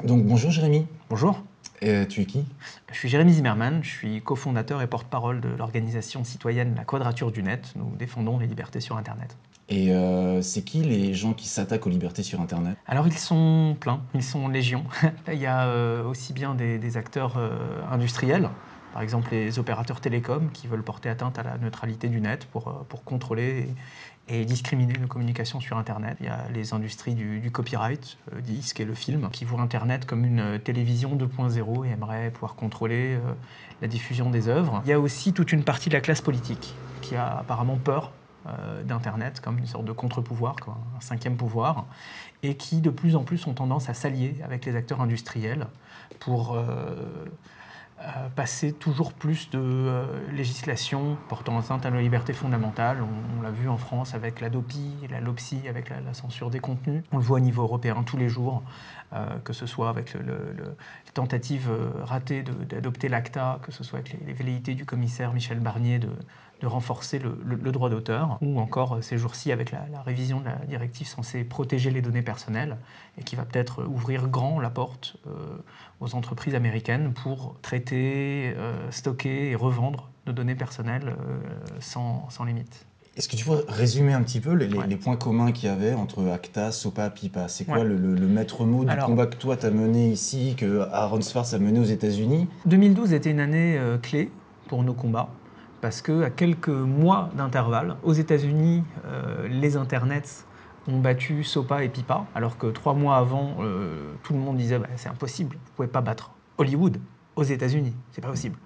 Donc bonjour Jérémy. Bonjour, Tu es qui? je suis Jérémy Zimmerman, je suis cofondateur et porte-parole de l'organisation citoyenne La Quadrature du Net. Nous défendons les libertés sur Internet. C'est qui les gens qui s'attaquent aux libertés sur Internet? Alors ils sont pleins, ils sont légions. Il y a aussi bien des acteurs industriels, par exemple les opérateurs télécoms qui veulent porter atteinte à la neutralité du net pour contrôler et discriminer nos communications sur Internet. Il y a les industries du copyright, le disque et le film, qui voient Internet comme une télévision 2.0 et aimeraient pouvoir contrôler la diffusion des œuvres. Il y a aussi toute une partie de la classe politique qui a apparemment peur d'Internet comme une sorte de contre-pouvoir, quoi, un cinquième pouvoir, et qui de plus en plus ont tendance à s'allier avec les acteurs industriels pour passer toujours plus de législation portant atteinte à nos libertés fondamentales. On l'a vu en France avec la DOPI, la LOPSI, avec la censure des contenus. On le voit au niveau européen tous les jours, que ce soit avec les tentatives ratées d'adopter l'ACTA, que ce soit avec les velléités du commissaire Michel Barnier de renforcer le droit d'auteur, ou encore ces jours-ci avec la révision de la directive censée protéger les données personnelles et qui va peut-être ouvrir grand la porte aux entreprises américaines pour traiter, stocker et revendre nos données personnelles sans limite. Est-ce que tu pourrais résumer un petit peu Ouais. les points communs qu'il y avait entre ACTA, SOPA, PIPA? C'est Ouais. quoi le maître mot du Alors, combat que toi t'as mené ici, que Aaron Swartz a mené aux États-Unis? 2012 était une année clé pour nos combats parce que à quelques mois d'intervalle, aux États-Unis, les internets ont battu SOPA et PIPA, alors que 3 mois avant, tout le monde disait bah, c'est impossible, vous pouvez pas battre Hollywood aux États-Unis, c'est pas possible.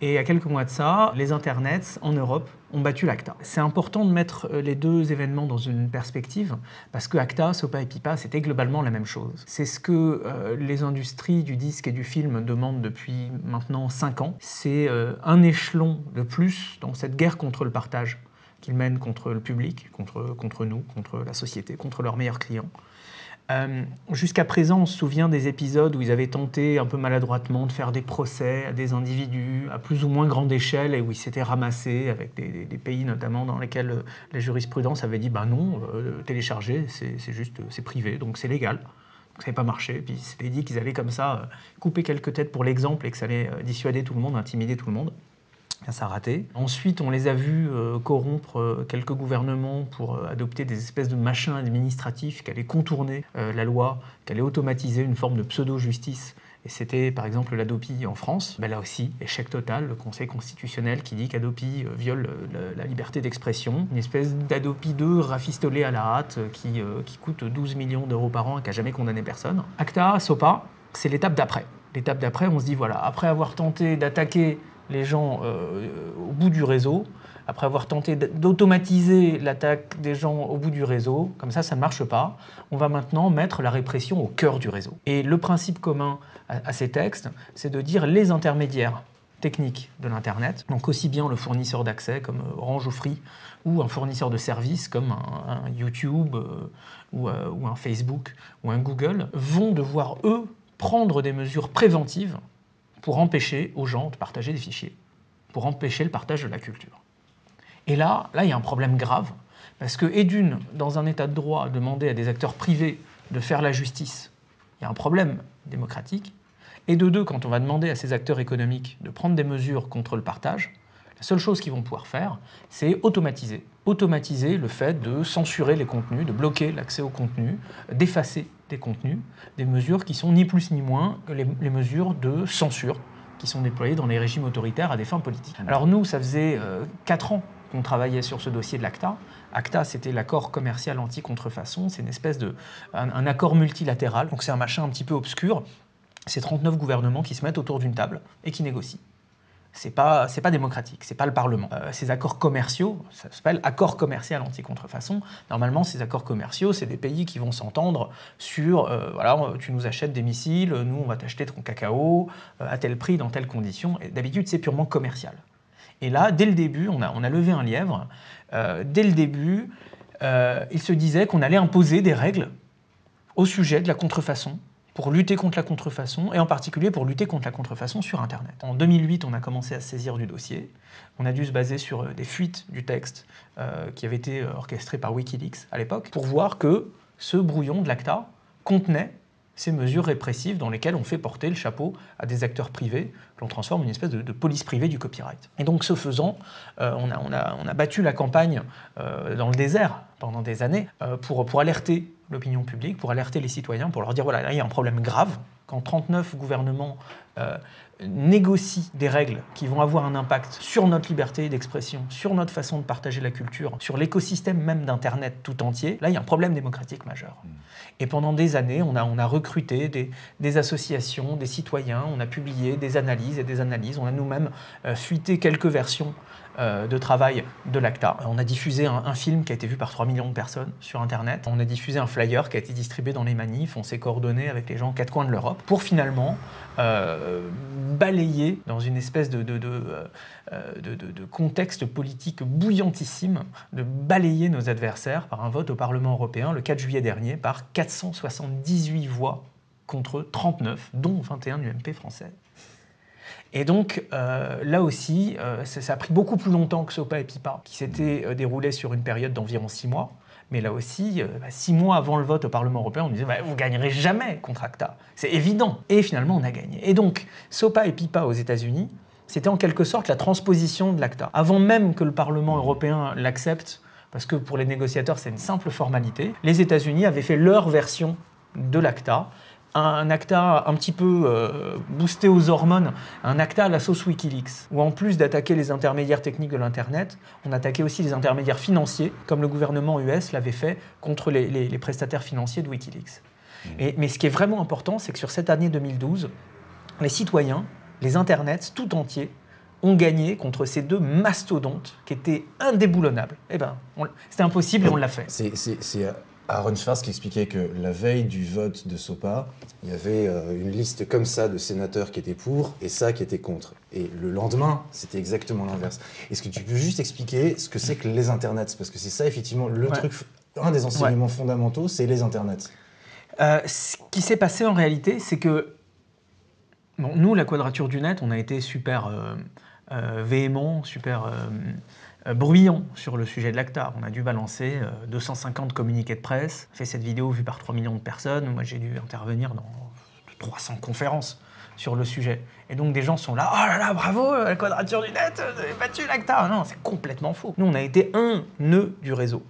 Et à quelques mois de ça, les internets en Europe ont battu l'ACTA. C'est important de mettre les deux événements dans une perspective, parce que ACTA, SOPA et PIPA, c'était globalement la même chose. C'est ce que les industries du disque et du film demandent depuis maintenant 5 ans. C'est un échelon de plus dans cette guerre contre le partage qu'ils mènent contre le public, contre nous, contre la société, contre leurs meilleurs clients. Jusqu'à présent, on se souvient des épisodes où ils avaient tenté un peu maladroitement de faire des procès à des individus à plus ou moins grande échelle et où ils s'étaient ramassés avec des pays notamment dans lesquels la jurisprudence avait dit bah non, télécharger c'est juste c'est privé donc c'est légal. Donc ça n'avait pas marché. Puis ils s'étaient dit qu'ils allaient comme ça couper quelques têtes pour l'exemple et que ça allait dissuader tout le monde, intimider tout le monde. Ça a raté. Ensuite, on les a vus corrompre quelques gouvernements pour adopter des espèces de machins administratifs qui allaient contourner la loi, qui allaient automatiser une forme de pseudo-justice. Et c'était par exemple l'Adopi en France. Ben là aussi, échec total, le Conseil constitutionnel qui dit qu'Adopi viole la liberté d'expression. Une espèce d'Adopi 2 rafistolé à la hâte qui coûte 12 millions d'euros par an et qui n'a jamais condamné personne. ACTA, SOPA, c'est l'étape d'après. L'étape d'après, on se dit voilà, après avoir tenté d'attaquer les gens au bout du réseau, après avoir tenté d'automatiser l'attaque des gens au bout du réseau, comme ça ne marche pas, on va maintenant mettre la répression au cœur du réseau. Et le principe commun à ces textes, c'est de dire les intermédiaires techniques de l'Internet, donc aussi bien le fournisseur d'accès comme Orange ou Free, ou un fournisseur de services comme un YouTube ou un Facebook ou un Google, vont devoir, eux, prendre des mesures préventives pour empêcher aux gens de partager des fichiers, pour empêcher le partage de la culture. Et là, il y a un problème grave, parce que, et d'une, dans un état de droit, demander à des acteurs privés de faire la justice, il y a un problème démocratique, et de deux, quand on va demander à ces acteurs économiques de prendre des mesures contre le partage, la seule chose qu'ils vont pouvoir faire, c'est automatiser. Automatiser le fait de censurer les contenus, de bloquer l'accès aux contenus, d'effacer des contenus, des mesures qui sont ni plus ni moins que les mesures de censure qui sont déployées dans les régimes autoritaires à des fins politiques. Alors nous, ça faisait 4 ans qu'on travaillait sur ce dossier de l'ACTA. ACTA, c'était l'accord commercial anti-contrefaçon, c'est une espèce un accord multilatéral, donc c'est un machin un petit peu obscur. C'est 39 gouvernements qui se mettent autour d'une table et qui négocient. C'est pas démocratique, c'est pas le Parlement. Ces accords commerciaux, ça s'appelle accord commercial anti-contrefaçon. Normalement, ces accords commerciaux, c'est des pays qui vont s'entendre sur voilà, tu nous achètes des missiles, nous on va t'acheter ton cacao à tel prix, dans telles conditions. Et d'habitude, c'est purement commercial. Et là, dès le début, on a levé un lièvre. Dès le début, il se disait qu'on allait imposer des règles au sujet de la contrefaçon, pour lutter contre la contrefaçon, et en particulier pour lutter contre la contrefaçon sur Internet. En 2008, on a commencé à se saisir du dossier. On a dû se baser sur des fuites du texte qui avaient été orchestrées par Wikileaks à l'époque, pour voir que ce brouillon de l'ACTA contenait ces mesures répressives dans lesquelles on fait porter le chapeau à des acteurs privés, que l'on transforme en une espèce de police privée du copyright. Et donc, ce faisant, on a battu la campagne dans le désert pendant des années pour alerter l'opinion publique, pour alerter les citoyens, pour leur dire voilà, là, il y a un problème grave. Quand 39 gouvernements négocient des règles qui vont avoir un impact sur notre liberté d'expression, sur notre façon de partager la culture, sur l'écosystème même d'Internet tout entier, là, il y a un problème démocratique majeur. Et pendant des années, on a recruté des associations, des citoyens, on a publié des analyses et des analyses, on a nous-mêmes fuité quelques versions de travail de l'ACTA. On a diffusé un film qui a été vu par 3 millions de personnes sur Internet. On a diffusé un flyer qui a été distribué dans les manifs. On s'est coordonné avec les gens aux 4 coins de l'Europe pour finalement balayer dans une espèce de contexte politique bouillantissime, de balayer nos adversaires par un vote au Parlement européen le 4 juillet dernier par 478 voix contre 39, dont 21 UMP français. Et donc, là aussi, ça a pris beaucoup plus longtemps que SOPA et PIPA, qui s'étaient déroulés sur une période d'environ 6 mois. Mais là aussi, 6 mois avant le vote au Parlement européen, on disait vous ne gagnerez jamais contre ACTA. C'est évident. Et finalement, on a gagné. Et donc, SOPA et PIPA aux États-Unis, c'était en quelque sorte la transposition de l'ACTA. Avant même que le Parlement européen l'accepte, parce que pour les négociateurs, c'est une simple formalité, les États-Unis avaient fait leur version de l'ACTA, un ACTA un petit peu boosté aux hormones, un ACTA à la sauce Wikileaks, où en plus d'attaquer les intermédiaires techniques de l'Internet, on attaquait aussi les intermédiaires financiers, comme le gouvernement US l'avait fait contre les prestataires financiers de Wikileaks. Mais ce qui est vraiment important, c'est que sur cette année 2012, les citoyens, les Internets tout entiers, ont gagné contre ces deux mastodontes qui étaient indéboulonnables. Eh ben, c'était impossible et on l'a fait. C'est Aaron Schwartz qui expliquait que la veille du vote de SOPA, il y avait une liste comme ça de sénateurs qui étaient pour et ça qui étaient contre. Et le lendemain, c'était exactement l'inverse. Est-ce que tu peux juste expliquer ce que c'est que les internets? Parce que c'est ça, effectivement, le truc, un des enseignements fondamentaux, c'est les internets. Ce qui s'est passé en réalité, c'est que nous, la Quadrature du Net, on a été super véhément, super bruyant sur le sujet de l'ACTA. On a dû balancer 250 communiqués de presse, fait cette vidéo vue par 3 millions de personnes. Moi, j'ai dû intervenir dans 300 conférences sur le sujet. Et donc, des gens sont là, oh là là, bravo, la Quadrature du Net, vous avez battu l'ACTA. Non, c'est complètement faux. Nous, on a été un nœud du réseau.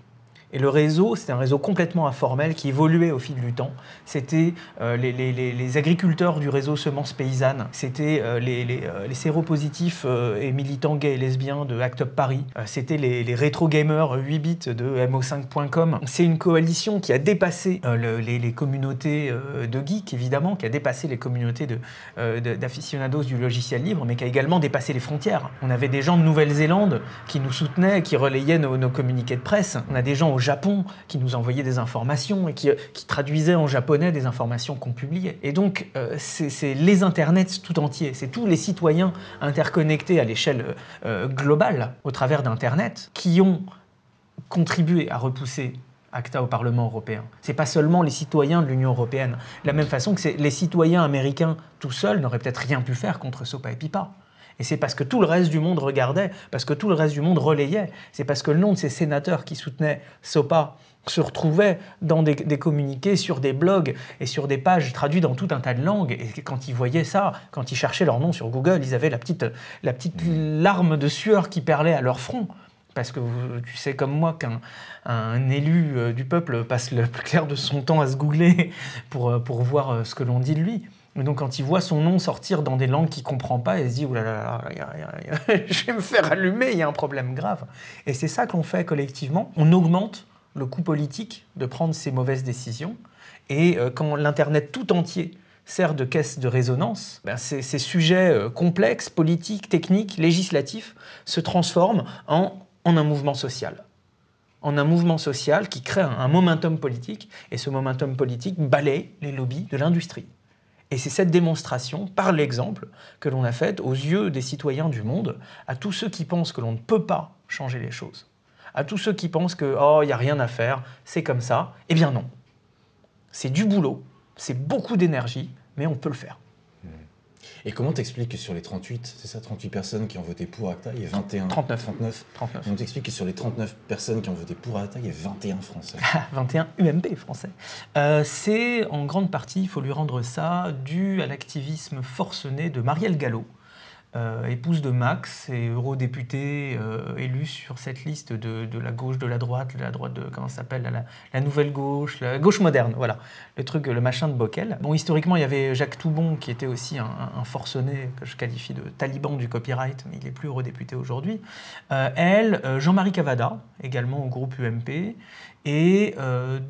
Et le réseau, c'était un réseau complètement informel qui évoluait au fil du temps. C'était les agriculteurs du réseau Semences Paysannes, c'était les séropositifs et militants gays et lesbiens de Act Up Paris, c'était les rétro-gamers 8 bits de mo5.com. C'est une coalition qui a dépassé les communautés de geeks, évidemment, qui a dépassé les communautés d'aficionados du logiciel libre, mais qui a également dépassé les frontières. On avait des gens de Nouvelle-Zélande qui nous soutenaient, qui relayaient nos communiqués de presse. On a des gens au Japon qui nous envoyaient des informations et qui traduisaient en japonais des informations qu'on publiait. Et donc, c'est les internets tout entiers, c'est tous les citoyens interconnectés à l'échelle globale au travers d'Internet qui ont contribué à repousser ACTA au Parlement européen. C'est pas seulement les citoyens de l'Union européenne. De la même façon que les citoyens américains tout seuls n'auraient peut-être rien pu faire contre SOPA et PIPA. Et c'est parce que tout le reste du monde regardait, parce que tout le reste du monde relayait. C'est parce que le nom de ces sénateurs qui soutenaient SOPA se retrouvait dans des communiqués, sur des blogs et sur des pages traduites dans tout un tas de langues. Et quand ils voyaient ça, quand ils cherchaient leur nom sur Google, ils avaient la petite larme de sueur qui perlait à leur front. Parce que tu sais comme moi qu'un élu du peuple passe le plus clair de son temps à se googler pour voir ce que l'on dit de lui. Et donc quand il voit son nom sortir dans des langues qu'il ne comprend pas, il se dit « Ouh là là, je vais me faire allumer, il y a un problème grave ». Et c'est ça que l'on fait collectivement. On augmente le coût politique de prendre ces mauvaises décisions. Et quand l'Internet tout entier sert de caisse de résonance, ces sujets complexes, politiques, techniques, législatifs, se transforment en un mouvement social. En un mouvement social qui crée un momentum politique. Et ce momentum politique balaye les lobbies de l'industrie. Et c'est cette démonstration, par l'exemple, que l'on a faite aux yeux des citoyens du monde, à tous ceux qui pensent que l'on ne peut pas changer les choses, à tous ceux qui pensent que « oh, il n'y a rien à faire, c'est comme ça », eh bien non. C'est du boulot, c'est beaucoup d'énergie, mais on peut le faire. Et comment t'expliques que sur les 38, c'est ça, 38 personnes qui ont voté pour ACTA, il y a 21... 39. Comment t'expliques que sur les 39 personnes qui ont voté pour ACTA, il y a 21 Français? 21 UMP français. C'est en grande partie, il faut lui rendre ça, dû à l'activisme forcené de Marielle Gallo, épouse de Max et eurodéputée élue sur cette liste de la gauche, de la droite de, comment ça s'appelle, la nouvelle gauche, la gauche moderne, voilà, le truc, le machin de Bockel. Bon, historiquement, il y avait Jacques Toubon qui était aussi un forcené que je qualifie de taliban du copyright, mais il n'est plus eurodéputé aujourd'hui. Jean-Marie Cavada, également au groupe UMP, et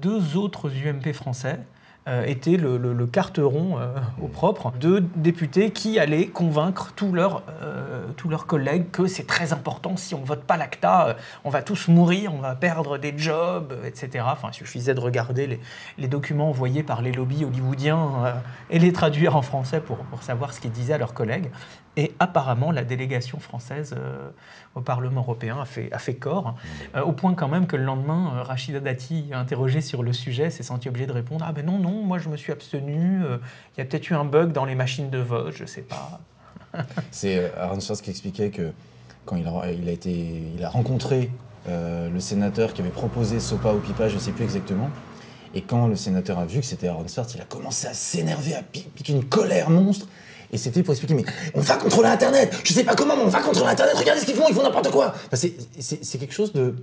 deux autres UMP français, était le carteron au propre de députés qui allaient convaincre tous leurs collègues que c'est très important, si on ne vote pas l'ACTA, on va tous mourir, on va perdre des jobs, etc. Enfin, il suffisait de regarder les documents envoyés par les lobbies hollywoodiens et les traduire en français pour savoir ce qu'ils disaient à leurs collègues. Et apparemment, la délégation française au Parlement européen a fait corps, au point quand même que le lendemain, Rachida Dati, interrogée sur le sujet, s'est sentie obligée de répondre « Ah ben non, moi je me suis abstenu, il y a peut-être eu un bug dans les machines de vote, je sais pas. » C'est Aaron Swartz qui expliquait que quand il a rencontré le sénateur qui avait proposé SOPA au pipa, je ne sais plus exactement, et quand le sénateur a vu que c'était Aaron Swartz, il a commencé à s'énerver, à piquer une colère monstre. Et c'était pour expliquer, mais on va contrôler Internet, je sais pas comment, mais on va contrôler Internet, regardez ce qu'ils font n'importe quoi. Enfin, c'est quelque chose de...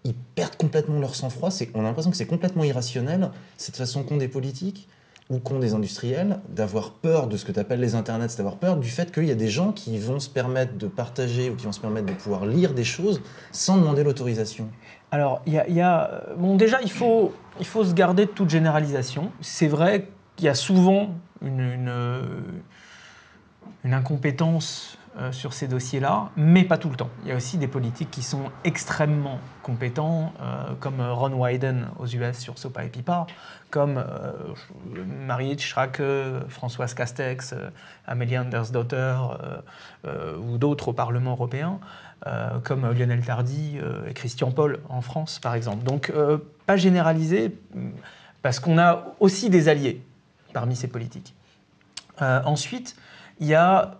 ils perdent complètement leur sang-froid, on a l'impression que c'est complètement irrationnel, cette façon qu'ont des politiques ou qu'ont des industriels d'avoir peur de ce que tu appelles les internets, c'est d'avoir peur du fait qu'il y a des gens qui vont se permettre de partager ou qui vont se permettre de pouvoir lire des choses sans demander l'autorisation. Alors, bon, déjà, il faut se garder de toute généralisation. C'est vrai qu'il y a souvent une incompétence sur ces dossiers-là, mais pas tout le temps. Il y a aussi des politiques qui sont extrêmement compétents, comme Ron Wyden aux US sur SOPA et PIPA, comme Marietje Schaake, Françoise Castex, Amélie Andersdotter, ou d'autres au Parlement européen, comme Lionel Tardy et Christian Paul en France, par exemple. Donc, pas généralisé, parce qu'on a aussi des alliés parmi ces politiques. Ensuite, il y a,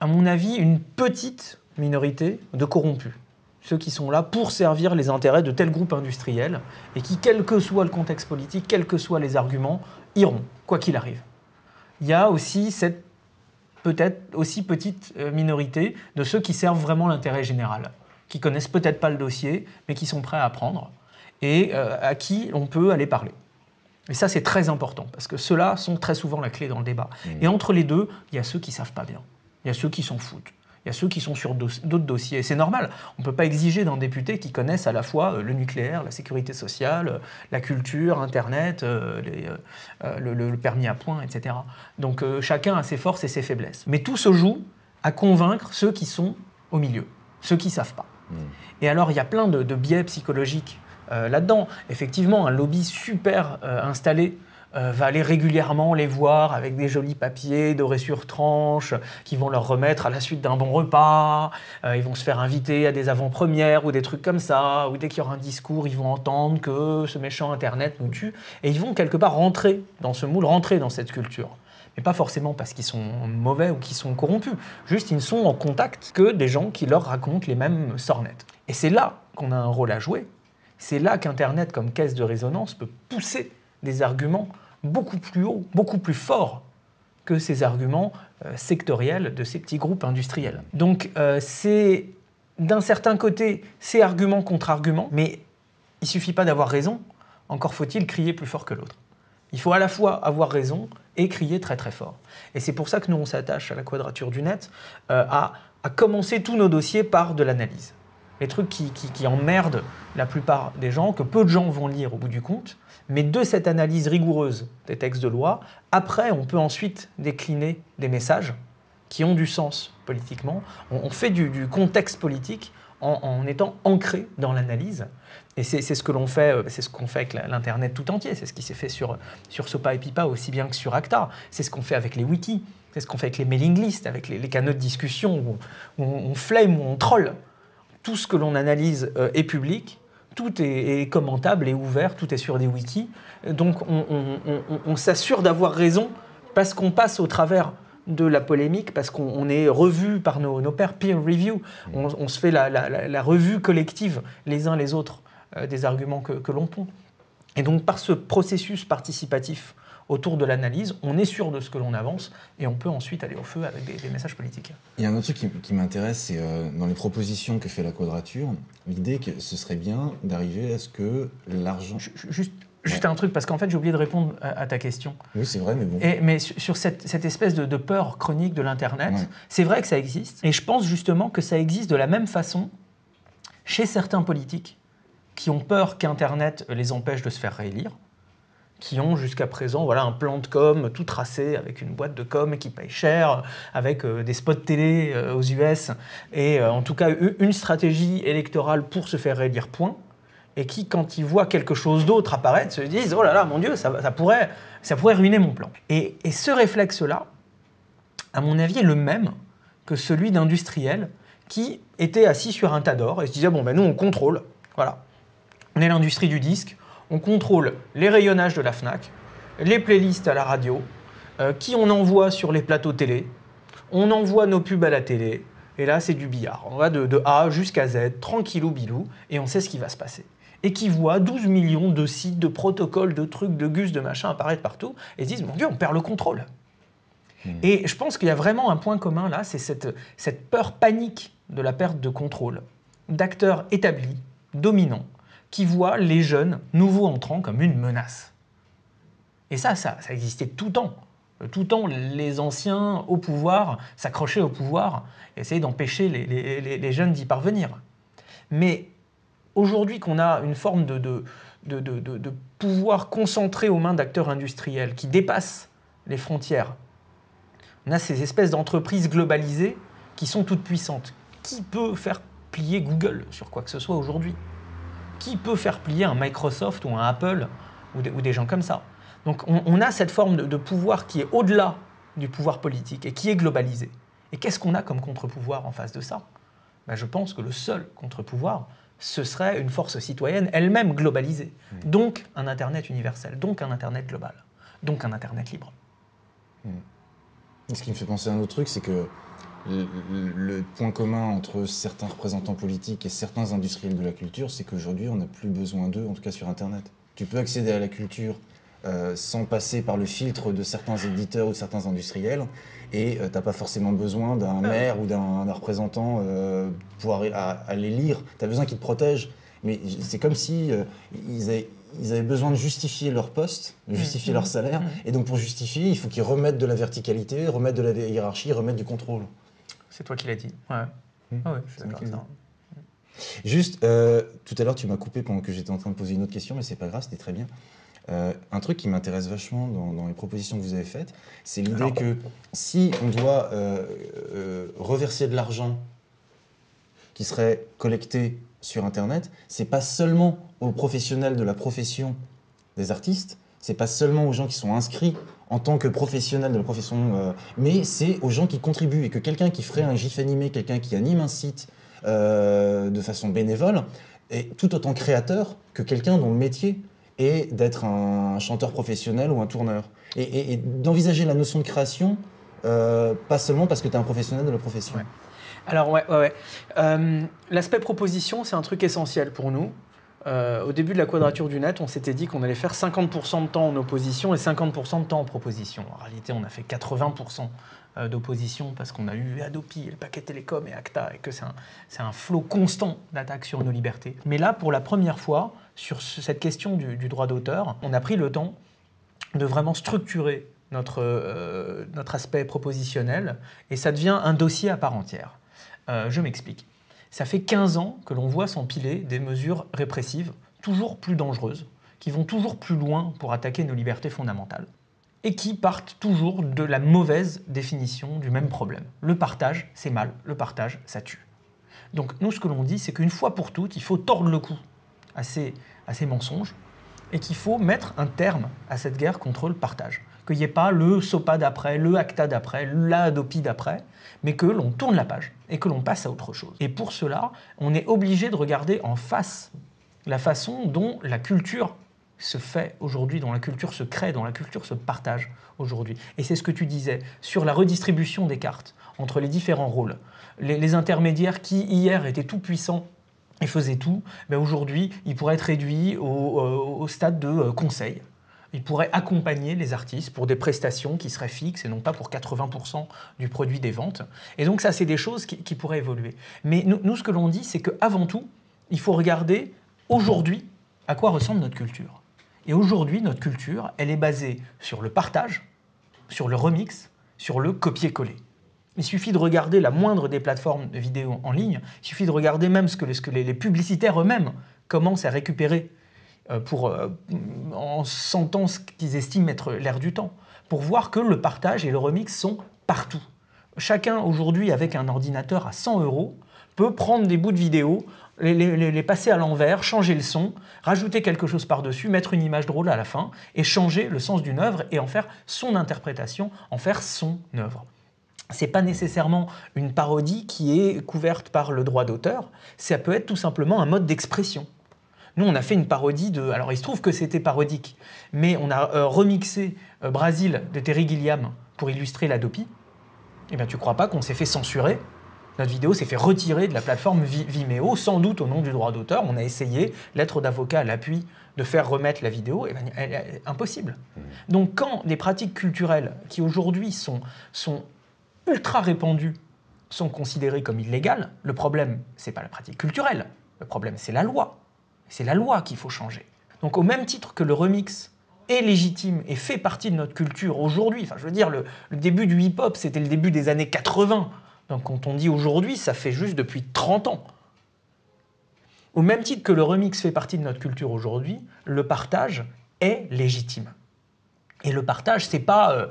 à mon avis, une petite minorité de corrompus. Ceux qui sont là pour servir les intérêts de tel groupe industriel et qui, quel que soit le contexte politique, quels que soient les arguments, iront, quoi qu'il arrive. Il y a aussi cette peut-être aussi petite minorité de ceux qui servent vraiment l'intérêt général, qui connaissent peut-être pas le dossier, mais qui sont prêts à apprendre et à qui on peut aller parler. Et ça, c'est très important, parce que ceux-là sont très souvent la clé dans le débat. Et entre les deux, il y a ceux qui ne savent pas bien. Il y a ceux qui s'en foutent. Il y a ceux qui sont sur d'autres dossiers. Et c'est normal. On ne peut pas exiger d'un député qui connaisse à la fois le nucléaire, la sécurité sociale, la culture, Internet, le permis à points, etc. Donc chacun a ses forces et ses faiblesses. Mais tout se joue à convaincre ceux qui sont au milieu, ceux qui ne savent pas. Et alors, il y a plein de biais psychologiques là-dedans. Effectivement, un lobby super installé va aller régulièrement les voir avec des jolis papiers dorés sur tranche qui vont leur remettre à la suite d'un bon repas. Ils vont se faire inviter à des avant-premières ou des trucs comme ça, ou dès qu'il y aura un discours, ils vont entendre que ce méchant Internet nous tue. Et ils vont quelque part rentrer dans ce moule, rentrer dans cette culture. Mais pas forcément parce qu'ils sont mauvais ou qu'ils sont corrompus. Juste, ils ne sont en contact que des gens qui leur racontent les mêmes sornettes. Et c'est là qu'on a un rôle à jouer. C'est là qu'Internet, comme caisse de résonance, peut pousser des arguments beaucoup plus hauts, beaucoup plus forts que ces arguments sectoriels de ces petits groupes industriels. Donc c'est, d'un certain côté, ces arguments contre arguments, mais il ne suffit pas d'avoir raison, encore faut-il crier plus fort que l'autre. Il faut à la fois avoir raison et crier très très fort. Et c'est pour ça que nous, on s'attache à la Quadrature du Net, à commencer tous nos dossiers par de l'analyse. Les trucs qui emmerdent la plupart des gens, que peu de gens vont lire au bout du compte, mais de cette analyse rigoureuse des textes de loi, après, on peut ensuite décliner des messages qui ont du sens politiquement. On fait du contexte politique en étant ancré dans l'analyse. Et c'est ce que l'on fait, c'est ce qu'on fait avec l'Internet tout entier. C'est ce qui s'est fait sur SOPA et PIPA aussi bien que sur ACTA. C'est ce qu'on fait avec les wikis. C'est ce qu'on fait avec les mailing lists, avec les canaux de discussion où on flame, où on troll. Tout ce que l'on analyse est public, tout est commentable et ouvert, tout est sur des wikis. Donc on s'assure d'avoir raison parce qu'on passe au travers de la polémique, parce qu'on est revu par nos pairs peer review, on se fait la revue collective les uns les autres des arguments que l'on pond. Et donc par ce processus participatif autour de l'analyse, on est sûr de ce que l'on avance et on peut ensuite aller au feu avec des messages politiques. Il y a un autre truc qui m'intéresse, c'est dans les propositions que fait la Quadrature, l'idée que ce serait bien d'arriver à ce que l'argent... Juste un truc, parce qu'en fait j'ai oublié de répondre à ta question. Oui, c'est vrai, mais bon. Mais sur cette espèce de peur chronique de l'Internet, c'est vrai que ça existe. Et je pense justement que ça existe de la même façon chez certains politiques qui ont peur qu'Internet les empêche de se faire réélire, qui ont jusqu'à présent un plan de com tout tracé avec une boîte de com qui paye cher, avec des spots télé aux US, et en tout cas une stratégie électorale pour se faire réélire, point. Et qui, quand ils voient quelque chose d'autre apparaître, se disent « Oh là là, mon Dieu, ça pourrait ruiner mon plan ». Et ce réflexe-là, à mon avis, est le même que celui d'industriels qui étaient assis sur un tas d'or et se disaient « Bon, ben nous, on contrôle. Voilà. On est l'industrie du disque. On contrôle les rayonnages de la Fnac, les playlists à la radio, qui on envoie sur les plateaux télé. On envoie nos pubs à la télé. Et là, c'est du billard. On va de A jusqu'à Z, tranquillou bilou, et on sait ce qui va se passer. » Et qui voient 12 millions de sites, de protocoles, de trucs, de gus, de machins apparaître partout, et se disent « Mon Dieu, on perd le contrôle ». Et je pense qu'il y a vraiment un point commun là, c'est cette peur panique de la perte de contrôle d'acteurs établis, dominants, qui voient les jeunes, nouveaux entrants comme une menace. Et ça existait tout le temps. Tout le temps, les anciens au pouvoir s'accrochaient au pouvoir, essayaient d'empêcher les jeunes d'y parvenir. Mais aujourd'hui qu'on a une forme de pouvoir concentré aux mains d'acteurs industriels qui dépassent les frontières, on a ces espèces d'entreprises globalisées qui sont toutes puissantes. Qui peut faire plier Google sur quoi que ce soit aujourd'hui ? Qui peut faire plier un Microsoft ou un Apple ou des gens comme ça ? Donc on a cette forme de pouvoir qui est au-delà du pouvoir politique et qui est globalisé. Et qu'est-ce qu'on a comme contre-pouvoir en face de ça ? Je pense que le seul contre-pouvoir, ce serait une force citoyenne elle-même globalisée. Donc un Internet universel, donc un Internet global, donc un Internet libre. Ce qui me fait penser à un autre truc, c'est que le point commun entre certains représentants politiques et certains industriels de la culture, c'est qu'aujourd'hui, on n'a plus besoin d'eux, en tout cas sur Internet. Tu peux accéder à la culture sans passer par le filtre de certains éditeurs ou de certains industriels, et tu n'as pas forcément besoin d'un maire ou d'un représentant pour aller lire. Tu as besoin qu'ils te protègent, mais c'est comme si ils avaient besoin de justifier leur poste, de justifier leur salaire, et donc pour justifier, il faut qu'ils remettent de la verticalité, remettent de la hiérarchie, remettent du contrôle. C'est toi qui l'as dit. Ouais. Ah ouais, je suis d'accord avec ça. Juste, tout à l'heure, tu m'as coupé pendant que j'étais en train de poser une autre question, mais c'est pas grave, c'était très bien. Un truc qui m'intéresse vachement dans les propositions que vous avez faites, c'est l'idée que si on doit reverser de l'argent qui serait collecté sur Internet, c'est pas seulement aux professionnels de la profession des artistes, c'est pas seulement aux gens qui sont inscrits en tant que professionnels de la profession, mais c'est aux gens qui contribuent, et que quelqu'un qui ferait un GIF animé, quelqu'un qui anime un site de façon bénévole, est tout autant créateur que quelqu'un dont le métier est d'être un chanteur professionnel ou un tourneur. Et d'envisager la notion de création, pas seulement parce que tu es un professionnel de la profession. Ouais. Alors l'aspect proposition, c'est un truc essentiel pour nous. Au début de la Quadrature du Net, on s'était dit qu'on allait faire 50% de temps en opposition et 50% de temps en proposition. En réalité, on a fait 80% d'opposition parce qu'on a eu Adopi, le paquet Télécom et Acta, et que c'est un flot constant d'attaques sur nos libertés. Mais là, pour la première fois, sur cette question du droit d'auteur, on a pris le temps de vraiment structurer notre aspect propositionnel, et ça devient un dossier à part entière. Je m'explique. Ça fait 15 ans que l'on voit s'empiler des mesures répressives toujours plus dangereuses, qui vont toujours plus loin pour attaquer nos libertés fondamentales, et qui partent toujours de la mauvaise définition du même problème. Le partage, c'est mal. Le partage, ça tue. Donc nous, ce que l'on dit, c'est qu'une fois pour toutes, il faut tordre le cou à ces mensonges, et qu'il faut mettre un terme à cette guerre contre le partage. Qu'il n'y ait pas le SOPA d'après, le ACTA d'après, la Adopi d'après, mais que l'on tourne la page et que l'on passe à autre chose. Et pour cela, on est obligé de regarder en face la façon dont la culture se fait aujourd'hui, dont la culture se crée, dont la culture se partage aujourd'hui. Et c'est ce que tu disais sur la redistribution des cartes entre les différents rôles. Les intermédiaires qui, hier, étaient tout puissants et faisaient tout, ben aujourd'hui, ils pourraient être réduits au stade de conseil. Ils pourraient accompagner les artistes pour des prestations qui seraient fixes et non pas pour 80% du produit des ventes. Et donc ça, c'est des choses qui pourraient évoluer. Mais nous, ce que l'on dit, c'est qu'avant tout, il faut regarder aujourd'hui à quoi ressemble notre culture. Et aujourd'hui, notre culture, elle est basée sur le partage, sur le remix, sur le copier-coller. Il suffit de regarder la moindre des plateformes de vidéos en ligne, il suffit de regarder même ce que les publicitaires eux-mêmes commencent à récupérer en sentant ce qu'ils estiment être l'air du temps, pour voir que le partage et le remix sont partout. Chacun aujourd'hui, avec un ordinateur à 100 € peut prendre des bouts de vidéo, les passer à l'envers, changer le son, rajouter quelque chose par-dessus, mettre une image drôle à la fin et changer le sens d'une œuvre et en faire son interprétation, en faire son œuvre. Ce n'est pas nécessairement une parodie qui est couverte par le droit d'auteur, ça peut être tout simplement un mode d'expression. Nous, on a fait une parodie de... Alors, il se trouve que c'était parodique, mais on a remixé Brasil de Terry Gilliam pour illustrer la Dopi. Eh bien, tu ne crois pas qu'on s'est fait censurer? Notre vidéo s'est fait retirer de la plateforme Vimeo, sans doute au nom du droit d'auteur. On a essayé, lettre d'avocat à l'appui, de faire remettre la vidéo. Eh bien, impossible. Donc, quand des pratiques culturelles qui aujourd'hui sont ultra répandues sont considérées comme illégales, le problème, ce n'est pas la pratique culturelle. Le problème, c'est la loi. C'est la loi qu'il faut changer. Donc au même titre que le remix est légitime et fait partie de notre culture aujourd'hui, enfin je veux dire, le début du hip-hop, c'était le début des années 80. Donc quand on dit aujourd'hui, ça fait juste depuis 30 ans. Au même titre que le remix fait partie de notre culture aujourd'hui, le partage est légitime. Et le partage, c'est pas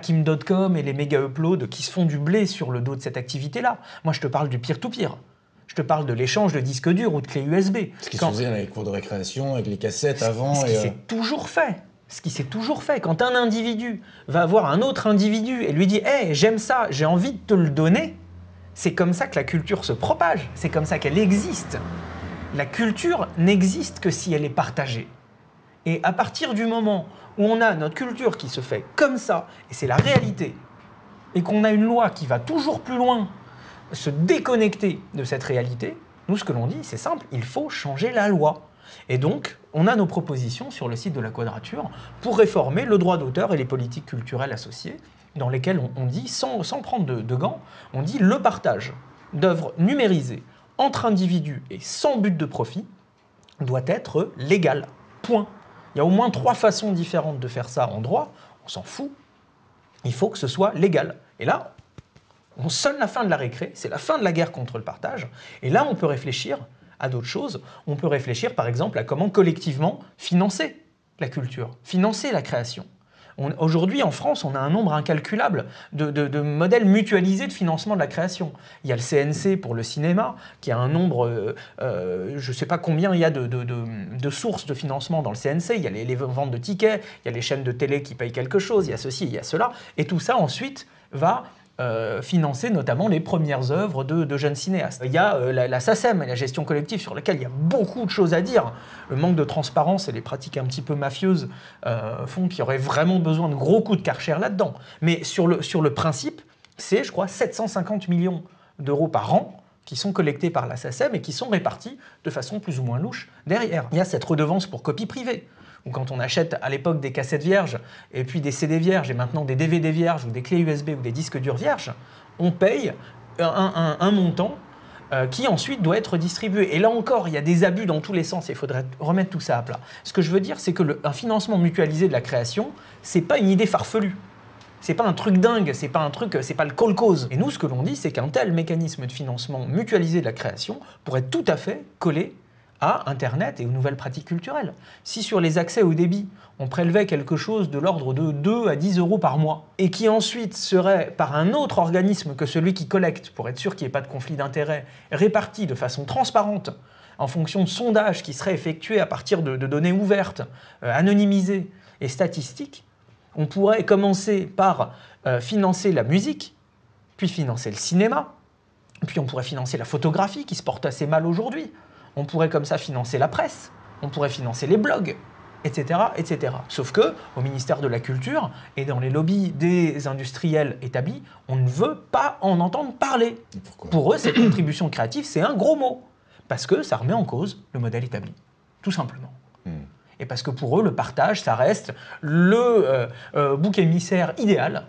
Kim.com et les méga uploads qui se font du blé sur le dos de cette activité-là. Moi, je te parle du peer-to-peer. Je te parle de l'échange de disques durs ou de clés USB. Ce qui se faisait dans les cours de récréation, avec les cassettes avant. Ce qui s'est toujours fait. Ce qui s'est toujours fait. Quand un individu va voir un autre individu et lui dit « Hey, j'aime ça, j'ai envie de te le donner », c'est comme ça que la culture se propage. C'est comme ça qu'elle existe. La culture n'existe que si elle est partagée. Et à partir du moment où on a notre culture qui se fait comme ça, et c'est la réalité, et qu'on a une loi qui va toujours plus loin, se déconnecter de cette réalité, nous, ce que l'on dit, c'est simple, il faut changer la loi. Et donc, on a nos propositions sur le site de la Quadrature pour réformer le droit d'auteur et les politiques culturelles associées, dans lesquelles on dit, sans prendre de gants, on dit le partage d'œuvres numérisées entre individus et sans but de profit doit être légal. Point. Il y a au moins 3 façons différentes de faire ça en droit, on s'en fout, il faut que ce soit légal. Et là, on sonne la fin de la récré, c'est la fin de la guerre contre le partage, et là on peut réfléchir à d'autres choses. On peut réfléchir par exemple à comment collectivement financer la culture, financer la création. Aujourd'hui en France, on a un nombre incalculable de modèles mutualisés de financement de la création. Il y a le CNC pour le cinéma, qui a un nombre, je ne sais pas combien il y a de sources de financement dans le CNC, il y a les ventes de tickets, il y a les chaînes de télé qui payent quelque chose, il y a ceci, il y a cela, et tout ça ensuite va financer notamment les premières œuvres de jeunes cinéastes. Il y a la SACEM, la gestion collective, sur laquelle il y a beaucoup de choses à dire. Le manque de transparence et les pratiques un petit peu mafieuses font qu'il y aurait vraiment besoin de gros coups de Karcher là-dedans. Mais sur le principe, c'est, je crois, 750 millions d'euros par an qui sont collectés par la SACEM et qui sont répartis de façon plus ou moins louche derrière. Il y a cette redevance pour copie privée, ou quand on achète à l'époque des cassettes vierges, et puis des CD vierges, et maintenant des DVD vierges, ou des clés USB, ou des disques durs vierges, on paye un montant qui ensuite doit être distribué. Et là encore, il y a des abus dans tous les sens, et il faudrait remettre tout ça à plat. Ce que je veux dire, c'est que un financement mutualisé de la création, c'est pas une idée farfelue. C'est pas un truc dingue, c'est pas le kolkhoz. Et nous, ce que l'on dit, c'est qu'un tel mécanisme de financement mutualisé de la création pourrait tout à fait coller à Internet et aux nouvelles pratiques culturelles. Si sur les accès au débit, on prélevait quelque chose de l'ordre de 2 à 10 euros par mois, et qui ensuite serait, par un autre organisme que celui qui collecte, pour être sûr qu'il n'y ait pas de conflit d'intérêts, réparti de façon transparente, en fonction de sondages qui seraient effectués à partir de données ouvertes, anonymisées et statistiques, on pourrait commencer par financer la musique, puis financer le cinéma, puis on pourrait financer la photographie qui se porte assez mal aujourd'hui. On pourrait comme ça financer la presse, on pourrait financer les blogs, etc., etc. Sauf que, au ministère de la Culture et dans les lobbies des industriels établis, on ne veut pas en entendre parler. Pourquoi ? Pour eux, cette contribution créative, c'est un gros mot. Parce que ça remet en cause le modèle établi. Tout simplement. Et parce que pour eux, le partage, ça reste le bouc émissaire idéal.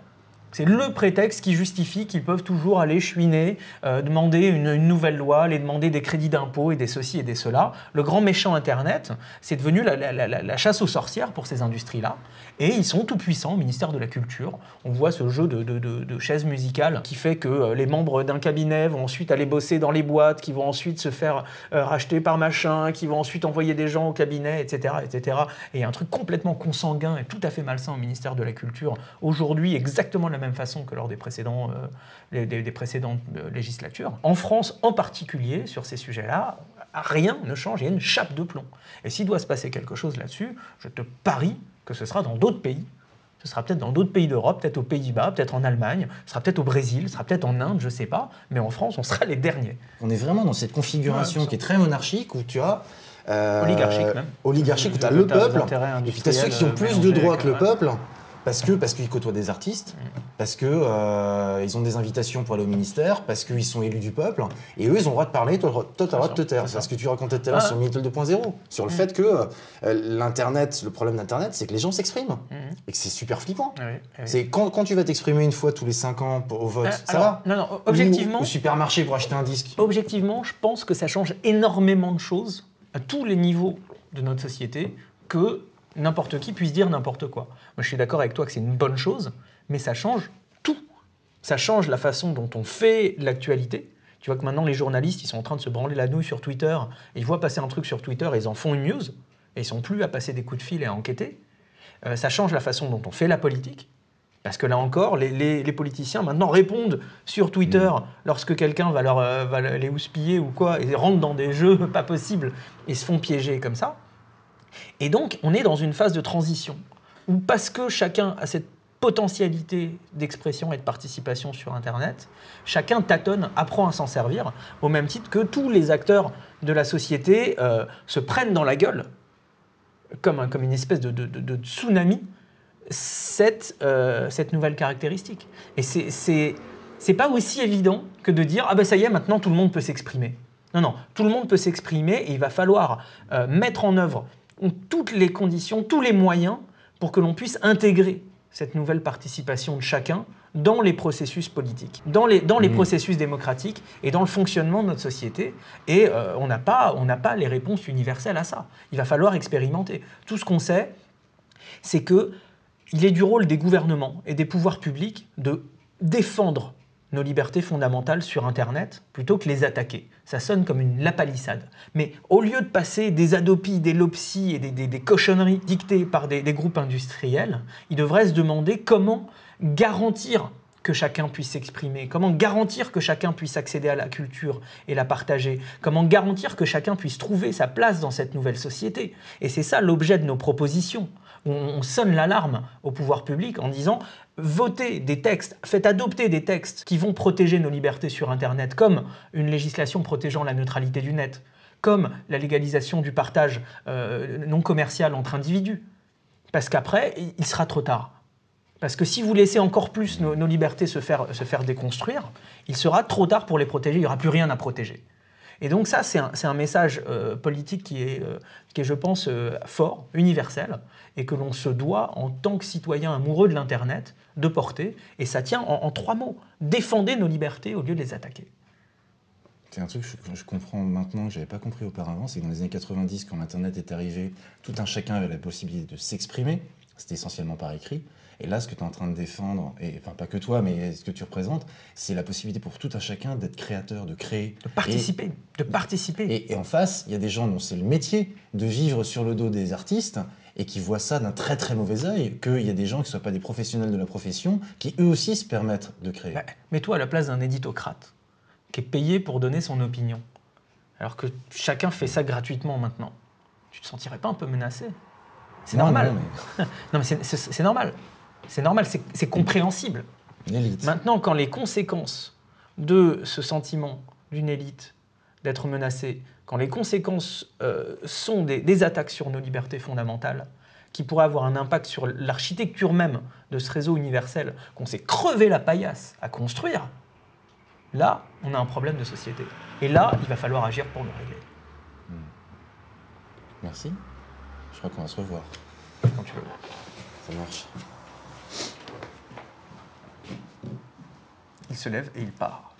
C'est le prétexte qui justifie qu'ils peuvent toujours aller chouiner, demander une nouvelle loi, aller demander des crédits d'impôt et des ceci et des cela. Le grand méchant Internet, c'est devenu la chasse aux sorcières pour ces industries-là. Et ils sont tout puissants au ministère de la Culture. On voit ce jeu de chaises musicales qui fait que les membres d'un cabinet vont ensuite aller bosser dans les boîtes, qui vont ensuite se faire racheter par machin, qui vont ensuite envoyer des gens au cabinet, etc., etc. Et il y a un truc complètement consanguin et tout à fait malsain au ministère de la Culture aujourd'hui, exactement de la même façon que lors des précédentes législatures. En France en particulier, sur ces sujets-là, rien ne change, il y a une chape de plomb. Et s'il doit se passer quelque chose là-dessus, je te parie que ce sera dans d'autres pays. Ce sera peut-être dans d'autres pays d'Europe, peut-être aux Pays-Bas, peut-être en Allemagne, ce sera peut-être au Brésil, ce sera peut-être en Inde, je ne sais pas. Mais en France, on sera les derniers. On est vraiment dans cette configuration qui est très monarchique où tu as... oligarchique même. Oligarchique où tu as le peuple, et puis tu as ceux qui ont plus de droits que le peuple, parce qu'ils côtoient des artistes, parce qu'ils ont des invitations pour aller au ministère, parce qu'ils sont élus du peuple, et eux, ils ont le droit de parler, toi, tu as le droit de te taire. C'est ce que tu racontais tout à l'heure sur Minitel 2.0, sur le fait que l'Internet, le problème d'Internet, c'est que les gens s'expriment, et que c'est super flippant. C'est quand tu vas t'exprimer une fois tous les 5 ans au vote, ça va. Non, objectivement... Ou au supermarché pour acheter un disque. Objectivement, je pense que ça change énormément de choses à tous les niveaux de notre société que n'importe qui puisse dire n'importe quoi. Moi, je suis d'accord avec toi que c'est une bonne chose, mais ça change tout. Ça change la façon dont on fait l'actualité. Tu vois que maintenant, les journalistes, ils sont en train de se branler la nouille sur Twitter, et ils voient passer un truc sur Twitter, et ils en font une news, et ils sont plus à passer des coups de fil et à enquêter. Ça change la façon dont on fait la politique. Parce que là encore, les politiciens maintenant répondent sur Twitter lorsque quelqu'un va les houspiller ou quoi, et rentrent dans des jeux pas possibles et se font piéger comme ça. Et donc, on est dans une phase de transition où, parce que chacun a cette potentialité d'expression et de participation sur Internet, chacun tâtonne, apprend à s'en servir, au même titre que tous les acteurs de la société se prennent dans la gueule, comme une espèce de tsunami, cette nouvelle caractéristique. Et c'est pas aussi évident que de dire « Ah ben ça y est, maintenant tout le monde peut s'exprimer ». Non, tout le monde peut s'exprimer et il va falloir mettre en œuvre toutes les conditions, tous les moyens pour que l'on puisse intégrer cette nouvelle participation de chacun dans les processus politiques, dans les processus démocratiques et dans le fonctionnement de notre société. Et on n'a pas les réponses universelles à ça. Il va falloir expérimenter. Tout ce qu'on sait, c'est que il est du rôle des gouvernements et des pouvoirs publics de défendre nos libertés fondamentales sur Internet plutôt que les attaquer. Ça sonne comme une lapalissade. Mais au lieu de passer des adopies, des lopsies et des cochonneries dictées par des groupes industriels, ils devraient se demander comment garantir que chacun puisse s'exprimer, comment garantir que chacun puisse accéder à la culture et la partager, comment garantir que chacun puisse trouver sa place dans cette nouvelle société. Et c'est ça l'objet de nos propositions. On sonne l'alarme au pouvoir public en disant « Votez des textes, faites adopter des textes qui vont protéger nos libertés sur Internet, comme une législation protégeant la neutralité du net, comme la légalisation du partage non commercial entre individus. Parce qu'après, il sera trop tard. Parce que si vous laissez encore plus nos libertés se faire déconstruire, il sera trop tard pour les protéger, il n'y aura plus rien à protéger. » Et donc ça, c'est un message politique qui est, je pense, fort, universel, et que l'on se doit, en tant que citoyen amoureux de l'Internet, de porter. Et ça tient en 3 mots. Défendez nos libertés au lieu de les attaquer. C'est un truc que je comprends maintenant, que je n'avais pas compris auparavant, c'est que dans les années 90, quand l'Internet est arrivé, tout un chacun avait la possibilité de s'exprimer, c'était essentiellement par écrit. Et là, ce que tu es en train de défendre, et enfin pas que toi, mais ce que tu représentes, c'est la possibilité pour tout un chacun d'être créateur, de créer. De participer. Et en face, il y a des gens dont c'est le métier de vivre sur le dos des artistes et qui voient ça d'un très très mauvais œil, qu'il y a des gens qui ne soient pas des professionnels de la profession, qui eux aussi se permettent de créer. Bah, mets-toi à la place d'un éditocrate qui est payé pour donner son opinion, alors que chacun fait ça gratuitement maintenant. Tu te sentirais pas un peu menacé? C'est normal. Non, mais c'est normal. C'est normal, c'est compréhensible. L'élite. Maintenant, quand les conséquences de ce sentiment d'une élite d'être menacée, quand les conséquences sont des attaques sur nos libertés fondamentales, qui pourrait avoir un impact sur l'architecture même de ce réseau universel qu'on s'est crevé la paillasse à construire, là, on a un problème de société. Et là, il va falloir agir pour le régler. Merci. Je crois qu'on va se revoir. Quand tu veux. Ça marche. Il se lève et il part.